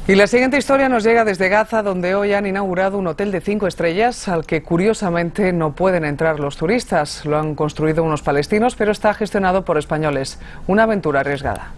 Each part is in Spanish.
Y la siguiente historia nos llega desde Gaza, donde hoy han inaugurado un hotel de 5 estrellas al que curiosamente no pueden entrar los turistas. Lo han construido unos palestinos, pero está gestionado por españoles. Una aventura arriesgada.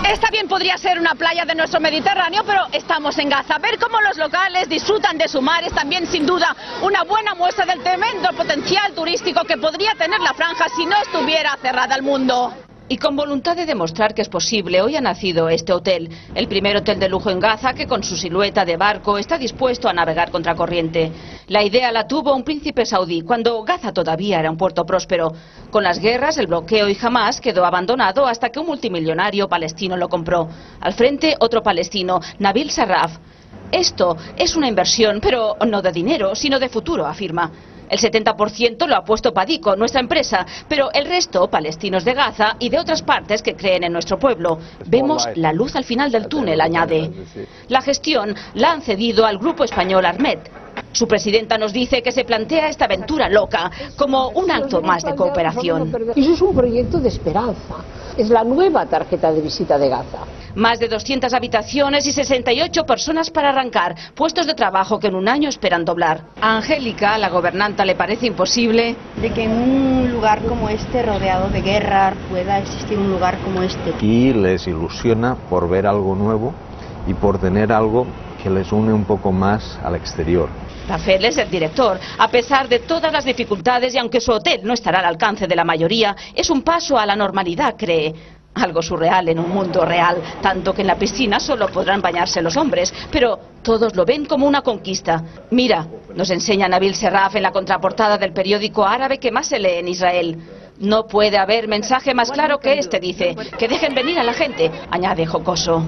Esta bien podría ser una playa de nuestro Mediterráneo, pero estamos en Gaza. Ver cómo los locales disfrutan de su mar es también sin duda una buena muestra del tremendo potencial turístico que podría tener la franja si no estuviera cerrada al mundo. Y con voluntad de demostrar que es posible, hoy ha nacido este hotel, el primer hotel de lujo en Gaza que con su silueta de barco está dispuesto a navegar contracorriente. La idea la tuvo un príncipe saudí cuando Gaza todavía era un puerto próspero. Con las guerras, el bloqueo y Hamás quedó abandonado hasta que un multimillonario palestino lo compró. Al frente, otro palestino, Nabil Sarraf. Esto es una inversión, pero no de dinero, sino de futuro, afirma. El 70% lo ha puesto Padico, nuestra empresa, pero el resto, palestinos de Gaza y de otras partes que creen en nuestro pueblo. Vemos la luz al final del túnel, añade. La gestión la han cedido al grupo español Armet. Su presidenta nos dice que se plantea esta aventura loca como un acto más de cooperación. Eso es un proyecto de esperanza. Es la nueva tarjeta de visita de Gaza. Más de 200 habitaciones y 68 personas para arrancar, puestos de trabajo que en un año esperan doblar. A Angélica, la gobernanta, le parece imposible de que en un lugar como este, rodeado de guerra, pueda existir un lugar como este. Y les ilusiona por ver algo nuevo y por tener algo que les une un poco más al exterior. Rafael es el director. A pesar de todas las dificultades y aunque su hotel no estará al alcance de la mayoría, es un paso a la normalidad, cree. Algo surreal en un mundo real, tanto que en la piscina solo podrán bañarse los hombres, pero todos lo ven como una conquista. Mira, nos enseña Nabil Sarraf en la contraportada del periódico árabe que más se lee en Israel. No puede haber mensaje más claro que este, dice, que dejen venir a la gente, añade jocoso.